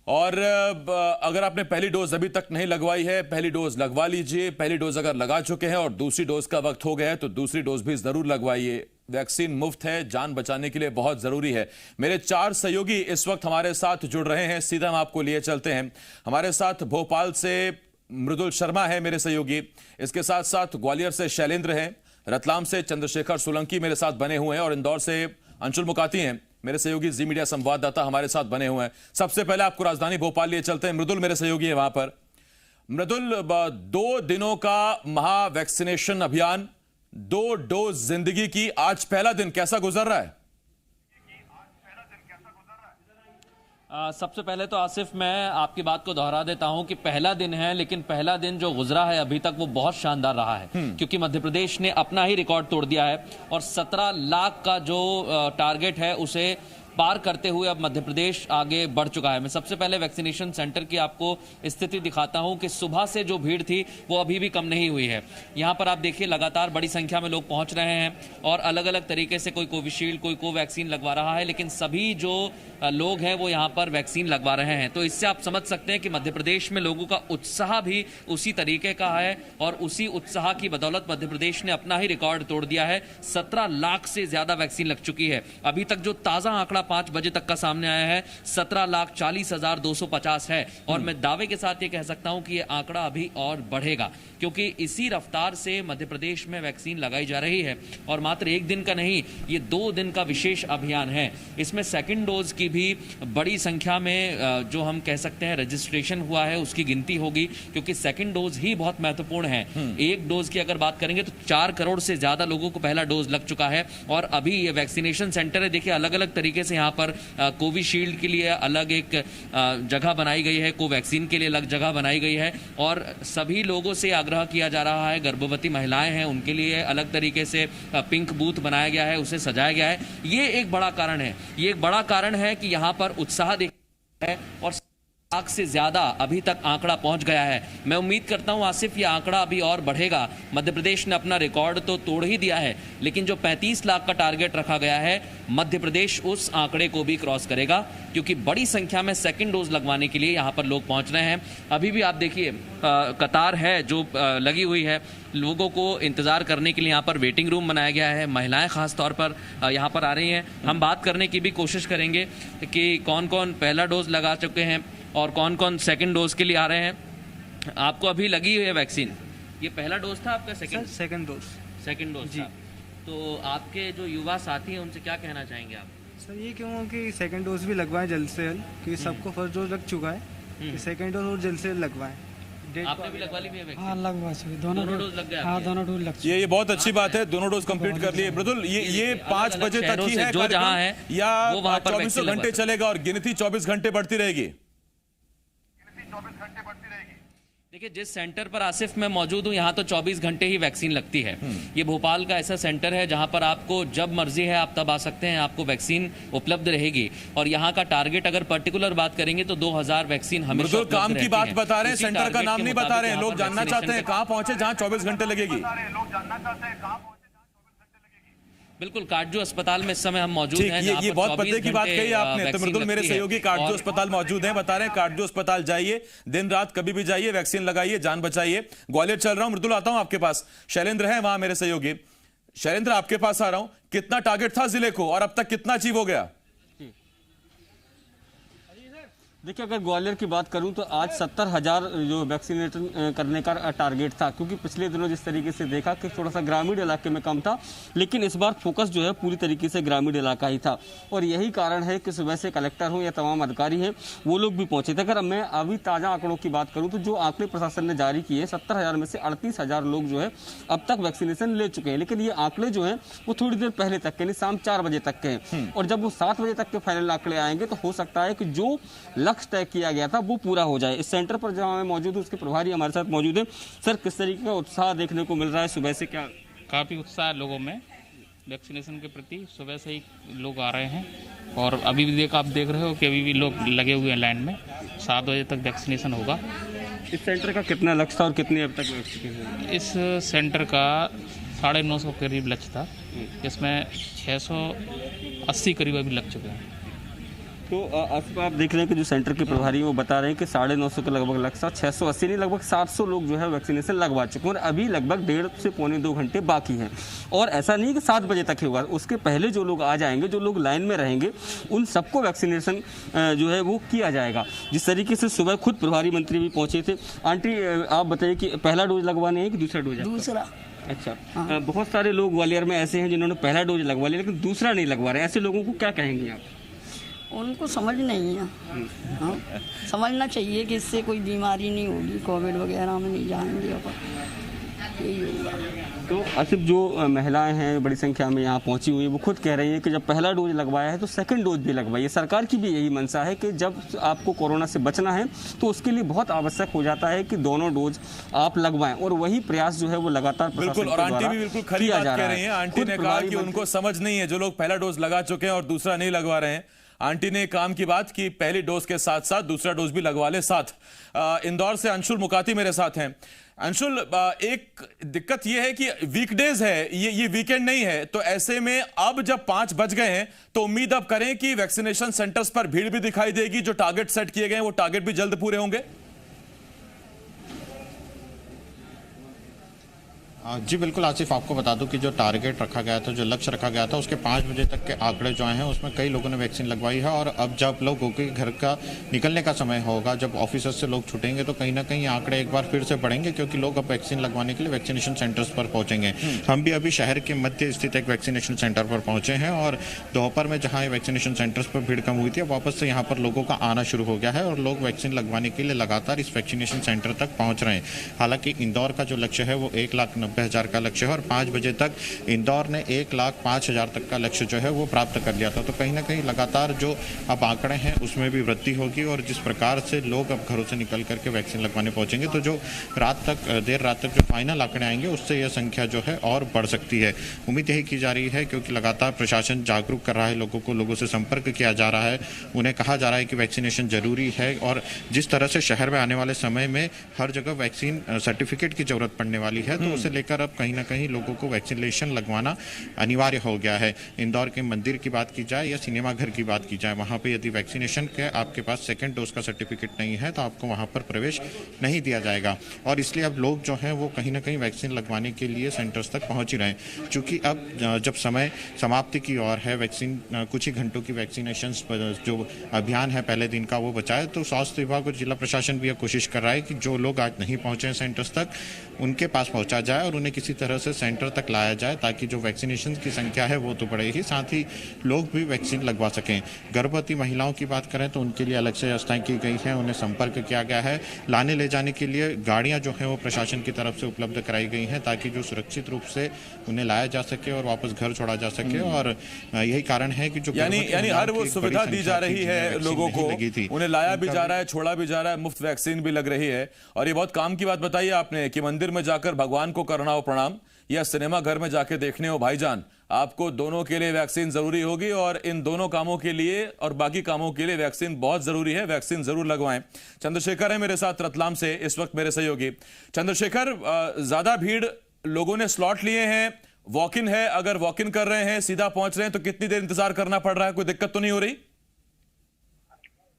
और अगर आपने पहली डोज अभी तक नहीं लगवाई है, पहली डोज लगवा लीजिए। पहली डोज अगर लगा चुके हैं और दूसरी डोज का वक्त हो गया है तो दूसरी डोज भी जरूर लगवाइए। वैक्सीन मुफ्त है, जान बचाने के लिए बहुत जरूरी है। मेरे 4 सहयोगी इस वक्त हमारे साथ जुड़ रहे हैं, सीधा हम आपको लिए चलते हैं। हमारे साथ भोपाल से मृदुल शर्मा है मेरे सहयोगी, इसके साथ साथ ग्वालियर से शैलेंद्र हैं, रतलाम से चंद्रशेखर सोलंकी मेरे साथ बने हुए हैं और इंदौर से अंशुल मुकाती हैं मेरे सहयोगी, जी मीडिया संवाददाता हमारे साथ बने हुए हैं। सबसे पहले आपको राजधानी भोपाल लिए चलते हैं। मृदुल मेरे सहयोगी है वहां पर। मृदुल, 2 दिनों का महा वैक्सीनेशन अभियान, 2 डोज जिंदगी की, आज पहला दिन कैसा गुजर रहा है? सबसे पहले तो आसिफ, मैं आपकी बात को दोहरा देता हूं कि पहला दिन है, लेकिन पहला दिन जो गुजरा है अभी तक वो बहुत शानदार रहा है, क्योंकि मध्य प्रदेश ने अपना ही रिकॉर्ड तोड़ दिया है और 17 लाख का जो टारगेट है उसे पार करते हुए अब मध्य प्रदेश आगे बढ़ चुका है। मैं सबसे पहले वैक्सीनेशन सेंटर की आपको स्थिति दिखाता हूं कि सुबह से जो भीड़ थी वो अभी भी कम नहीं हुई है। यहां पर आप देखिए लगातार बड़ी संख्या में लोग पहुंच रहे हैं और अलग अलग तरीके से कोई कोविशील्ड, कोई कोवैक्सीन लगवा रहा है, लेकिन सभी जो लोग हैं वो यहां पर वैक्सीन लगवा रहे हैं। तो इससे आप समझ सकते हैं कि मध्य प्रदेश में लोगों का उत्साह भी उसी तरीके का है और उसी उत्साह की बदौलत मध्य प्रदेश ने अपना ही रिकॉर्ड तोड़ दिया है। 17 लाख से ज्यादा वैक्सीन लग चुकी है। अभी तक जो ताजा आंकड़ा 5 बजे तक का सामने आया है 17,40,250 है और मैं दावे के साथ ये कह सकता हूं कि ये आंकड़ा अभी और बढ़ेगा, क्योंकि इसी रफ्तार से मध्य प्रदेश में वैक्सीन लगाई जा रही है। और मात्र 1 दिन का नहीं, ये 2 दिन का विशेष अभियान है। इसमें सेकंड डोज की भी बड़ी संख्या में जो हम कह सकते हैं रजिस्ट्रेशन हुआ है उसकी गिनती होगी, क्योंकि सेकंड डोज ही बहुत महत्वपूर्ण है। 1 डोज की अगर बात करेंगे तो 4 करोड़ से ज्यादा लोगों को पहला डोज लग चुका है और अभी ये वैक्सीनेशन सेंटर है, देखिए अलग अलग तरीके से यहाँ पर कोविशील्ड के लिए अलग एक जगह बनाई गई है, कोवैक्सीन के लिए अलग जगह बनाई गई है और सभी लोगों से आग्रह किया जा रहा है, गर्भवती महिलाएं हैं उनके लिए अलग तरीके से पिंक बूथ बनाया गया है, उसे सजाया गया है। ये एक बड़ा कारण है, ये एक बड़ा कारण है कि यहाँ पर उत्साह देखा है और लाख से ज्यादा अभी तक आंकड़ा पहुंच गया है। मैं उम्मीद करता हूं आसिफ ये आंकड़ा अभी और बढ़ेगा। मध्य प्रदेश ने अपना रिकॉर्ड तो तोड़ ही दिया है, लेकिन जो 35 लाख का टारगेट रखा गया है मध्य प्रदेश उस आंकड़े को भी क्रॉस करेगा, क्योंकि बड़ी संख्या में सेकंड डोज लगवाने के लिए यहां पर लोग पहुंच रहे हैं। अभी भी आप देखिए कतार है जो लगी हुई है, लोगों को इंतजार करने के लिए यहाँ पर वेटिंग रूम बनाया गया है। महिलाएं खास तौर पर यहाँ पर आ रही हैं। हम बात करने की भी कोशिश करेंगे कि कौन कौन पहला डोज लगा चुके हैं और कौन कौन सेकंड डोज के लिए आ रहे हैं। आपको अभी लगी हुई है वैक्सीन? ये पहला डोज था आपका? सेकंड डोज था। तो आपके जो युवा साथी हैं उनसे क्या कहना चाहेंगे आप? सर ये क्यों कि सेकंड डोज भी लगवाएं जल्द से जल्द, क्योंकि सबको फर्स्ट डोज लग चुका है, सेकंड डोज और जल्द से जल्द लगवाएं। आपने भी लगवा ली वैक्सीन? हाँ लगवा चुके, दोनों डोज लग गए। हाँ दोनों डोज लग चुके। ये बहुत अच्छी बात है, दोनों डोज कंप्लीट कर लिए। मृदुल, ये 5 बजे तक ही है जो जहां है या वो वहां पर 24 घंटे चलेगा और गिनती 24 घंटे बढ़ती रहेगी? देखिए जिस सेंटर पर आसिफ मैं मौजूद हूं, यहां तो 24 घंटे ही वैक्सीन लगती है। ये भोपाल का ऐसा सेंटर है जहां पर आपको जब मर्जी है आप तब आ सकते हैं, आपको वैक्सीन उपलब्ध रहेगी। और यहां का टारगेट अगर पर्टिकुलर बात करेंगे तो 2000 वैक्सीन हमेशा काम की बात बता रहे हैं, सेंटर का नाम नहीं बता रहे हैं। लोग जानना चाहते हैं कहां पहुंचे जहां 24 घंटे लगेगी। बिल्कुल, काटजू अस्पताल में इस समय हम मौजूद हैं। ये बहुत पते की बात कही आपने। तो मृदुल मेरे सहयोगी काटजू अस्पताल मौजूद हैं, बता रहे हैं काटजू अस्पताल जाइए, दिन रात कभी भी जाइए, वैक्सीन लगाइए, जान बचाइए। ग्वालियर चल रहा हूं, मृदुल आता हूं आपके पास। शैलेंद्र है वहां मेरे सहयोगी। शैलेंद्र आपके पास आ रहा हूं, कितना टारगेट था जिले को और अब तक कितना अचीव हो गया? देखिए अगर ग्वालियर की बात करूं तो आज 70,000 जो वैक्सीनेशन करने का टारगेट था, क्योंकि पिछले दिनों जिस तरीके से देखा कि थोड़ा सा ग्रामीण इलाके में कम था, लेकिन इस बार फोकस जो है पूरी तरीके से ग्रामीण इलाका ही था और यही कारण है कि सुबह से कलेक्टर हो या तमाम अधिकारी हैं वो लोग भी पहुंचे थे। अगर मैं अभी ताज़ा आंकड़ों की बात करूँ तो जो आंकड़े प्रशासन ने जारी किए 70,000 में से 38,000 लोग जो है अब तक वैक्सीनेशन ले चुके हैं, लेकिन ये आंकड़े जो है वो थोड़ी देर पहले तक के, यानी शाम 4 बजे तक के हैं और जब वो 7 बजे तक के फाइनल आंकड़े आएंगे तो हो सकता है कि जो लक्ष्य तय किया गया था वो पूरा हो जाए। इस सेंटर पर जहां मैं मौजूद हूं उसके प्रभारी हमारे साथ मौजूद हैं। सर किस तरीके का उत्साह देखने को मिल रहा है सुबह से? क्या काफ़ी उत्साह है लोगों में वैक्सीनेशन के प्रति, सुबह से ही लोग आ रहे हैं और अभी भी आप देख रहे हो कि अभी भी लोग लगे हुए हैं लाइन में। 7 बजे तक वैक्सीनेशन होगा। इस सेंटर का कितना लक्ष्य था और कितने अब तक वैक्सीनेशन? इस सेंटर का 950 के करीब लक्ष्य था, इसमें 680 करीब अभी लग चुके हैं। तो आसिफ, आप देख रहे हैं कि जो सेंटर के प्रभारी हैं वो बता रहे हैं कि 950 के लगभग लक्ष्य 680 नहीं लगभग 700 लोग जो है वैक्सीनेशन लगवा चुके हैं और अभी लगभग 1.5 से पौने 2 घंटे बाकी हैं। और ऐसा नहीं कि 7 बजे तक ही होगा, उसके पहले जो लोग आ जाएंगे, जो लोग लाइन में रहेंगे, उन सबको वैक्सीनेशन जो है वो किया जाएगा। जिस तरीके से सुबह खुद प्रभारी मंत्री भी पहुंचे थे। आंटी, आप बताइए कि पहला डोज लगवाने है कि दूसरा डोज है? दूसरा। अच्छा, बहुत सारे लोग ग्वालियर में ऐसे हैं जिन्होंने पहला डोज लगवा लिया लेकिन दूसरा नहीं लगवा रहे, ऐसे लोगों को क्या कहेंगे आप? उनको समझ नहीं है। हाँ, समझना चाहिए कि इससे कोई बीमारी नहीं होगी, कोविड वगैरह में नहीं जाएंगे अपन, यही होगा। तो आसिफ, जो महिलाएं हैं बड़ी संख्या में यहाँ पहुंची हुई है, वो खुद कह रही है कि जब पहला डोज लगवाया है तो सेकंड डोज भी लगवाइए। सरकार की भी यही मंशा है कि जब आपको कोरोना से बचना है तो उसके लिए बहुत आवश्यक हो जाता है कि दोनों डोज आप लगवाएं, और वही प्रयास जो है वो लगातार बिल्कुल। और आंटी भी बिल्कुल खरी बात कह रही है। आंटी ने कहा कि उनको समझ नहीं है, जो लोग पहला डोज लगा चुके हैं और दूसरा नहीं लगवा रहे हैं। आंटी ने काम की बात की, पहली डोज के साथ साथ दूसरा डोज भी लगवा ले साथ। इंदौर से अंशुल मुकाती मेरे साथ हैं। अंशुल, एक दिक्कत यह है कि वीकडेज है, ये वीकेंड नहीं है, तो ऐसे में अब जब 5 बज गए हैं तो उम्मीद अब करें कि वैक्सीनेशन सेंटर्स पर भीड़ भी दिखाई देगी, जो टारगेट सेट किए गए हैं वो टारगेट भी जल्द पूरे होंगे। जी बिल्कुल आसिफ, आपको बता दूं कि जो टारगेट रखा गया था, जो लक्ष्य रखा गया था, उसके 5 बजे तक के आंकड़े जो हैं उसमें कई लोगों ने वैक्सीन लगवाई है। और अब जब लोगों के घर का निकलने का समय होगा, जब ऑफिस से लोग छूटेंगे, तो कहीं ना कहीं आंकड़े एक बार फिर से बढ़ेंगे, क्योंकि लोग अब वैक्सीन लगवाने के लिए वैक्सीनेशन सेंटर्स पर पहुंचेंगे। हम भी अभी शहर के मध्य स्थित एक वैक्सीनेशन सेंटर पर पहुंचे हैं और दोपहर में जहाँ वैक्सीनेशन सेंटर्स पर भीड़ कम हुई थी, वापस से यहाँ पर लोगों का आना शुरू हो गया है और लोग वैक्सीन लगवाने के लिए लगातार इस वैक्सीनेशन सेंटर तक पहुँच रहे हैं। हालांकि इंदौर का जो लक्ष्य है वो 1,90,000 का लक्ष्य है और 5 बजे तक इंदौर ने 1,05,000 तक का लक्ष्य जो है वो प्राप्त कर लिया था। तो कहीं ना कहीं लगातार जो अब आंकड़े हैं उसमें भी वृद्धि होगी और जिस प्रकार से लोग अब घरों से निकल करके वैक्सीन लगवाने पहुंचेंगे, तो जो देर रात तक जो फाइनल आंकड़े आएंगे उससे यह संख्या जो है और बढ़ सकती है। उम्मीद यही की जा रही है, क्योंकि लगातार प्रशासन जागरूक कर रहा है लोगों को, लोगों से संपर्क किया जा रहा है, उन्हें कहा जा रहा है कि वैक्सीनेशन जरूरी है। और जिस तरह से शहर में आने वाले समय में हर जगह वैक्सीन सर्टिफिकेट की जरूरत पड़ने वाली है, तो उसे लेकर अब कहीं ना कहीं लोगों को वैक्सीनेशन लगवाना अनिवार्य हो गया है। इंदौर के मंदिर की बात की जाए या सिनेमा घर की बात की जाए, वहां पे यदि वैक्सीनेशन के आपके पास सेकंड डोज का सर्टिफिकेट नहीं है तो आपको वहां पर प्रवेश नहीं दिया जाएगा। और इसलिए अब लोग जो हैं वो कहीं ना कहीं वैक्सीन लगवाने के लिए सेंटर्स तक पहुंच ही रहे हैं। चूंकि अब जब समय समाप्ति की ओर है, वैक्सीन कुछ ही घंटों की वैक्सीनेशन जो अभियान है पहले दिन का वो बचा है, तो स्वास्थ्य विभाग और जिला प्रशासन भी यह कोशिश कर रहा है कि जो लोग आज नहीं पहुंचे हैं सेंटर्स तक, उनके पास पहुंचा जाए और उन्हें किसी तरह से सेंटर तक लाया जाए, ताकि जो वैक्सीनेशन की संख्या है वो तो बढ़े ही, साथ ही लोग भी वैक्सीन लगवा सकें। गर्भवती महिलाओं की बात करें तो उनके लिए अलग से व्यवस्थाएं की गई हैं, उन्हें संपर्क किया गया है। लाने ले जाने के लिए गाड़ियां जो हैं वो प्रशासन की तरफ से उपलब्ध कराई गई हैं, ताकि जो सुरक्षित रूप से उन्हें लाया जा सके और वापस घर छोड़ा जा सके। और यही कारण है कि जो यानी हर वो सुविधा दी जा रही है लोगों को, उन्हें लाया भी जा रहा है, छोड़ा भी जा रहा है, मुफ्त वैक्सीन भी लग रही है। और ये बहुत काम की बात बताई आपने कि मंदिर में जाकर भगवान को करना हो प्रणाम या सिनेमा घर में जाके देखने हो भाईजान, आपको दोनों के लिए वैक्सीन जरूरी होगी। और इन दोनों कामों के लिए और बाकी कामों के लिए वैक्सीन बहुत जरूरी है, वैक्सीन जरूर लगवाएं। चंद्रशेखर है मेरे साथ रतलाम से इस वक्त, मेरे सहयोगी। चंद्रशेखर, ज्यादा भीड़, लोगों ने स्लॉट लिए हैं, वॉक इन है, अगर वॉक इन कर रहे हैं, सीधा पहुंच रहे हैं, तो कितनी देर इंतजार करना पड़ रहा है? कोई दिक्कत तो नहीं हो रही?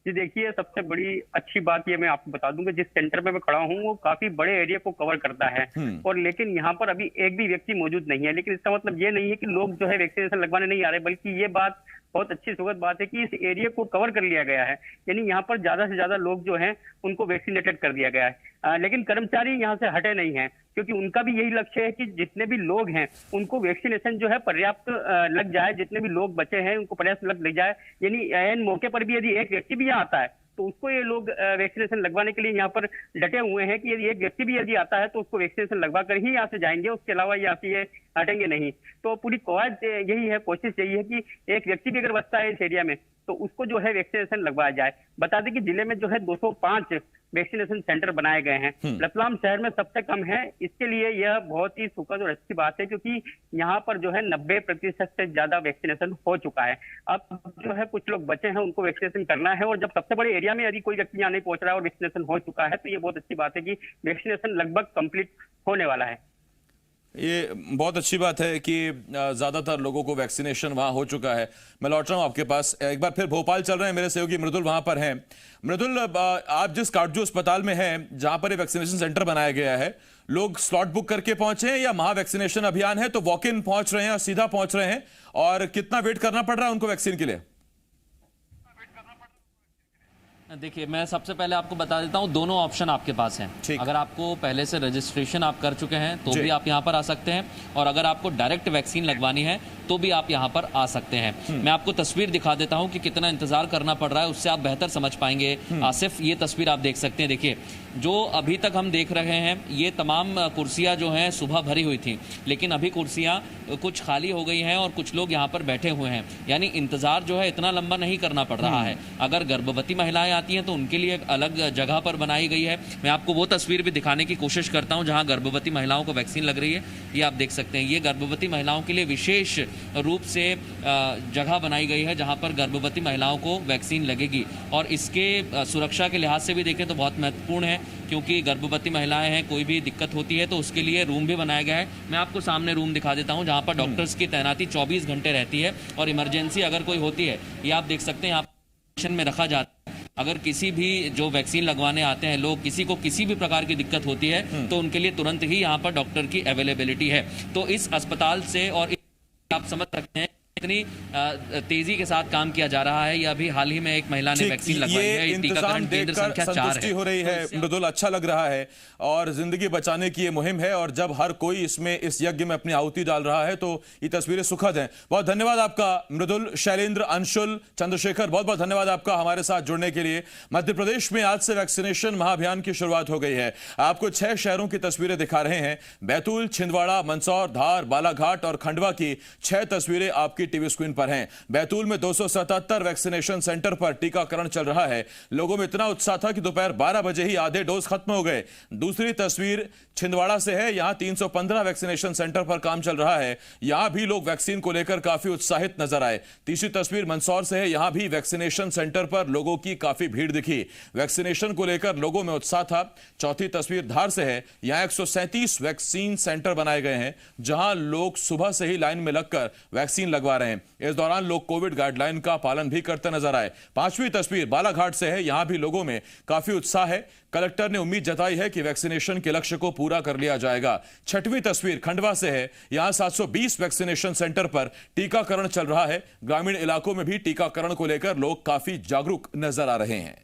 जी देखिए, सबसे बड़ी अच्छी बात ये मैं आपको बता दूं कि जिस सेंटर में मैं खड़ा हूं वो काफी बड़े एरिया को कवर करता है और लेकिन यहाँ पर अभी एक भी व्यक्ति मौजूद नहीं है। लेकिन इसका मतलब ये नहीं है कि लोग जो है वैक्सीनेशन लगवाने नहीं आ रहे, बल्कि ये बात बहुत अच्छी सुखद बात है कि इस एरिया को कवर कर लिया गया है, यानी यहाँ पर ज्यादा से ज्यादा लोग जो हैं उनको वैक्सीनेटेड कर दिया गया है। लेकिन कर्मचारी यहाँ से हटे नहीं हैं, क्योंकि उनका भी यही लक्ष्य है कि जितने भी लोग हैं उनको वैक्सीनेशन जो है पर्याप्त लग जाए, जितने भी लोग बचे हैं उनको पर्याप्त लग जाए। यानी एन मौके पर भी यदि एक व्यक्ति भी यहाँ आता है तो उसको ये लोग वैक्सीनेशन लगवाने के लिए यहाँ पर डटे हुए हैं कि यदि एक व्यक्ति भी यदि आता है तो उसको वैक्सीनेशन लगवा कर ही यहाँ से जाएंगे, उसके अलावा यहाँ से ये हटेंगे नहीं। तो पूरी कवायद यही है, कोशिश यही है कि एक व्यक्ति भी अगर बचता है इस एरिया में तो उसको जो है वैक्सीनेशन लगवाया जाए। बता दें कि जिले में जो है 205 वैक्सीनेशन सेंटर बनाए गए हैं, रतलाम शहर में सबसे कम है। इसके लिए यह बहुत ही सुखद और अच्छी बात है, क्योंकि यहाँ पर जो है 90% से ज्यादा वैक्सीनेशन हो चुका है। अब जो है कुछ लोग बचे हैं, उनको वैक्सीनेशन करना है और जब सबसे बड़े एरिया में यदि कोई व्यक्ति यहाँ नहीं पहुंच रहा है और वैक्सीनेशन हो चुका है तो ये बहुत अच्छी बात है कि वैक्सीनेशन लगभग कंप्लीट होने वाला है। ये बहुत अच्छी बात है कि ज़्यादातर लोगों को वैक्सीनेशन वहाँ हो चुका है। मैं लौट रहा हूँ आपके पास, एक बार फिर भोपाल चल रहे हैं, मेरे सहयोगी मृदुल वहाँ पर हैं। मृदुल, आप जिस काटजू अस्पताल में हैं, जहाँ पर ये वैक्सीनेशन सेंटर बनाया गया है, लोग स्लॉट बुक करके पहुंचे हैं या महा वैक्सीनेशन अभियान है तो वॉक इन पहुंच रहे हैं और सीधा पहुंच रहे हैं, और कितना वेट करना पड़ रहा है उनको वैक्सीन के लिए? देखिए, मैं सबसे पहले आपको बता देता हूं, दोनों ऑप्शन आपके पास हैं। अगर आपको पहले से रजिस्ट्रेशन आप कर चुके हैं तो भी आप यहां पर आ सकते हैं, और अगर आपको डायरेक्ट वैक्सीन लगवानी है तो भी आप यहां पर आ सकते हैं। मैं आपको तस्वीर दिखा देता हूं कि कितना इंतजार करना पड़ रहा है, उससे आप बेहतर समझ पाएंगे। आसिफ, ये तस्वीर आप देख सकते हैं। देखिए, जो अभी तक हम देख रहे हैं, ये तमाम कुर्सियां जो हैं सुबह भरी हुई थी, लेकिन अभी कुर्सियां कुछ खाली हो गई हैं और कुछ लोग यहाँ पर बैठे हुए हैं। यानी इंतजार जो है इतना लंबा नहीं करना पड़ रहा है। अगर गर्भवती महिलाएं आती हैं तो उनके लिए एक अलग जगह पर बनाई गई है। मैं आपको वो तस्वीर भी दिखाने की कोशिश करता हूं जहां गर्भवती महिलाओं को वैक्सीन लग रही है। ये आप देख सकते हैं, ये गर्भवती महिलाओं के लिए विशेष रूप से जगह बनाई गई है जहां पर गर्भवती महिलाओं को वैक्सीन लगेगी। और इसके सुरक्षा के लिहाज से भी देखें तो बहुत महत्वपूर्ण है, क्योंकि गर्भवती महिलाएं हैं, कोई भी दिक्कत होती है तो उसके लिए रूम भी बनाया गया है। मैं आपको सामने रूम दिखा देता हूं जहां पर डॉक्टर्स की तैनाती 24 घंटे रहती है, और इमरजेंसी अगर कोई होती है, ये आप देख सकते हैं, यहाँ में रखा जाता है। अगर किसी भी जो वैक्सीन लगवाने आते हैं लोग, किसी को किसी भी प्रकार की दिक्कत होती है तो उनके लिए तुरंत ही यहाँ पर डॉक्टर की अवेलेबिलिटी है। तो इस अस्पताल से, और आप समझ सकते हैं इतनी तेजी के साथ काम किया जा रहा है। ये अभी हाल ही में एक महिला ने वैक्सीन लगवाई है। टीकाकरण केंद्र संख्या 4 है। हो रही है मृदुल, अच्छा लग रहा है, और जिंदगी बचाने की ये मुहिम है, और जब हर कोई इसमें इस यज्ञ में अपनी आहुति डाल रहा है तो ये तस्वीरें सुखद हैं। बहुत धन्यवाद आपका मृदुल। शैलेंद्र, अंशुल, चंद्रशेखर, बहुत बहुत धन्यवाद आपका हमारे साथ जुड़ने के लिए। मध्य प्रदेश में आज से वैक्सीनेशन महाअभियान की शुरुआत हो गई है। आपको 6 शहरों की तस्वीरें दिखा रहे हैं। बैतूल, छिंदवाड़ा, मंदसौर, धार, बालाघाट और खंडवा की 6 तस्वीरें आपकी टीवी स्क्रीन पर हैं। बैतूल में 277 वैक्सीनेशन सेंटर पर टीकाकरण चल रहा है। लोगों में इतना उत्साह था कि दोपहर 12 बजे ही आधे डोज खत्म हो गए। दूसरी तस्वीर छिंदवाड़ा से है। यहां 315 वैक्सीनेशन सेंटर पर काम चल रहा है। यहां भी लोग वैक्सीन को लेकर काफी उत्साहित नजर आए। तीसरी तस्वीर मंदसौर से है। यहां भी वैक्सीनेशन सेंटर पर लोगों की काफी भीड़ दिखी। वैक्सीनेशन को लेकर लोगों में उत्साह था। चौथी तस्वीर धार से है। यहां 137 वैक्सीन सेंटर बनाए गए हैं, जहां लोग सुबह से ही लाइन में लगकर वैक्सीन लगवा रहे हैं। इस दौरान लोग कोविड गाइडलाइन का पालन भी करते नजर आए। पांचवी तस्वीर बालाघाट से है। यहां भी लोगों में काफी उत्साह है। कलेक्टर ने उम्मीद जताई है कि वैक्सीनेशन के लक्ष्य को पूरा कर लिया जाएगा। छठवीं तस्वीर खंडवा से है। यहां 720 वैक्सीनेशन सेंटर पर टीकाकरण चल रहा है। ग्रामीण इलाकों में भी टीकाकरण को लेकर लोग काफी जागरूक नजर आ रहे हैं।